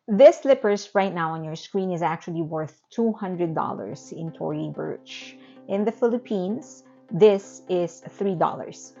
This slippers right now on your screen is actually worth $200 in Tory Burch. In the Philippines, this is $3.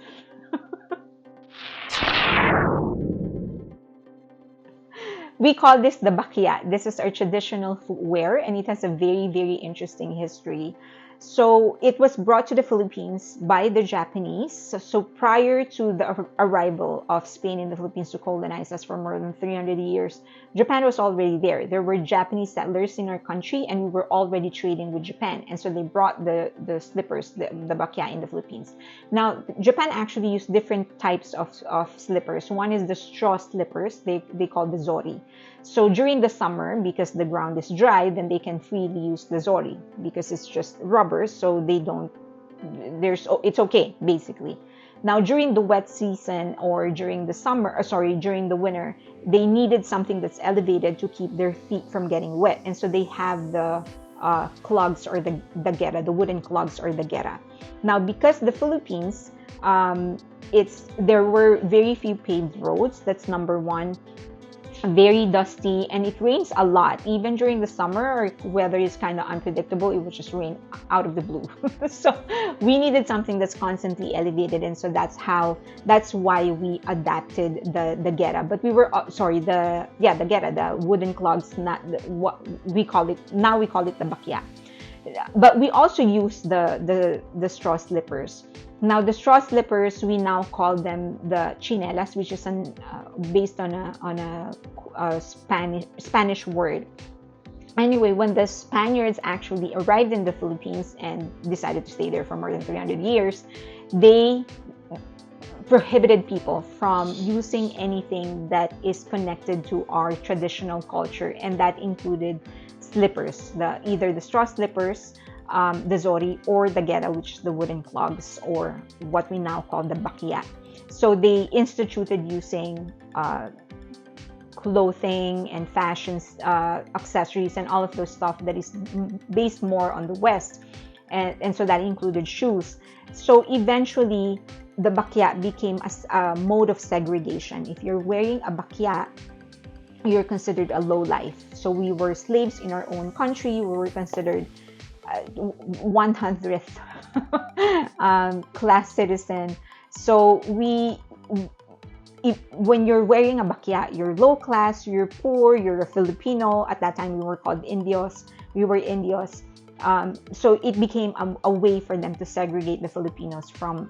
We call this the bakyat. This is our traditional footwear, and it has a very, very interesting history. So it was brought to the Philippines by the Japanese. So prior to the arrival of Spain in the Philippines to colonize us for more than 300 years, Japan was already there. There were Japanese settlers in our country, and we were already trading with Japan. And so they brought the slippers, the bakya in the Philippines. Now, Japan actually used different types of slippers. One is the straw slippers, they call the zori. So during the summer, because the ground is dry, then they can freely use the zori because it's just rubber, so they don't, it's okay basically. Now during the wet season or during the summer, during the winter, they needed something that's elevated to keep their feet from getting wet, and so they have the clogs or the gera, the wooden clogs or the gera. Now because the Philippines, there were very few paved roads. That's number one. Very dusty, and it rains a lot even during the summer, or weather is kind of unpredictable. It would just rain out of the blue. So we needed something that's constantly elevated, and so that's why we adapted the gera. But we were the gera, the wooden clogs, not what we call it now. We call it the bakya. But we also use the straw slippers. Now the straw slippers, we now call them the chinelas, which is based on a Spanish word. Anyway, when the Spaniards actually arrived in the Philippines and decided to stay there for more than 300 years, they prohibited people from using anything that is connected to our traditional culture, and that included slippers, either the straw slippers, the zori, or the gera, which is the wooden clogs, or what we now call the bakya. So they instituted using clothing and fashions, accessories, and all of those stuff that is based more on the West, and so that included shoes. So eventually, the bakya became a mode of segregation. If you're wearing a bakya, you're considered a low life. So we were slaves in our own country. We were considered 100th class citizen. So when you're wearing a bakya, you're low class, you're poor, you're a Filipino. At that time, we were called Indios. We were Indios. So it became a way for them to segregate the Filipinos from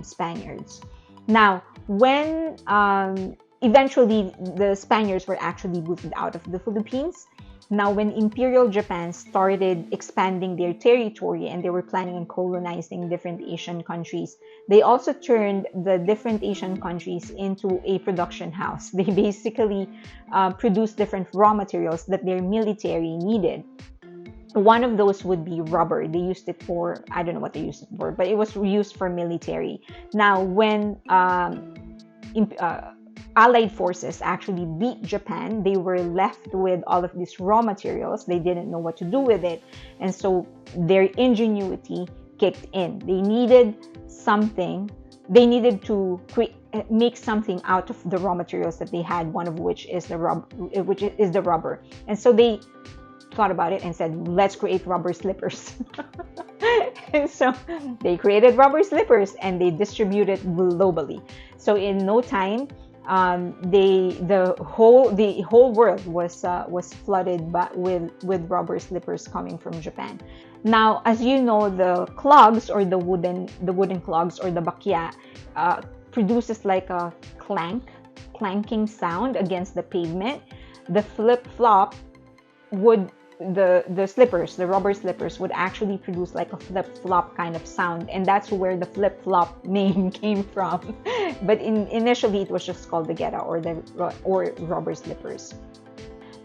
Spaniards. Now, when eventually the Spaniards were actually booted out of the Philippines. Now, when Imperial Japan started expanding their territory and they were planning on colonizing different Asian countries, they also turned the different Asian countries into a production house. They basically produced different raw materials that their military needed. One of those would be rubber. They used it for, I don't know what they used it for, but it was used for military. Now, when Allied forces actually beat Japan, they were left with all of these raw materials. They didn't know what to do with it. And so their ingenuity kicked in. They needed something. They needed to make something out of the raw materials that they had, one of which is the rubber. And so they thought about it and said, let's create rubber slippers. And so they created rubber slippers and they distributed globally. So in no time, the whole world was flooded with rubber slippers coming from Japan. Now, as you know, the clogs or the wooden clogs or the bakya produces like a clanking sound against the pavement. The FlipFlop would the slippers, the rubber slippers, would actually produce like a flip-flop kind of sound, and that's where the FlipFlop name came from. But initially, it was just called the gera or rubber slippers.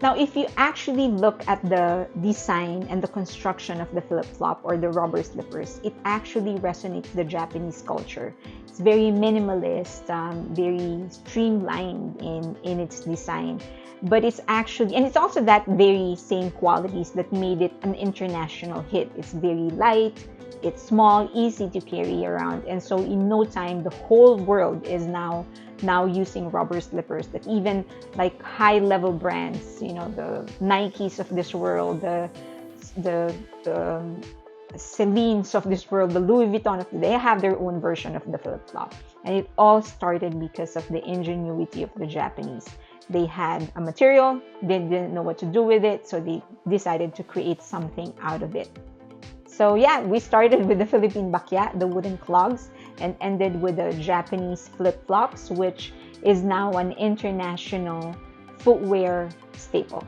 Now, if you actually look at the design and the construction of the flip-flop or the rubber slippers, it actually resonates the Japanese culture. It's very minimalist, very streamlined in its design. But it's actually, and it's also that very same qualities that made it an international hit. It's very light, it's small, easy to carry around, and so in no time, the whole world is now now using rubber slippers, that even like high level brands, you know, the Nikes of this world, the Celine's of this world, the Louis Vuitton of, they have their own version of the flip-flop. And it all started because of the ingenuity of the Japanese. They had a material, they didn't know what to do with it, so they decided to create something out of it. So yeah, we started with the Philippine bakya, the wooden clogs, and ended with the Japanese flip-flops, which is now an international footwear staple.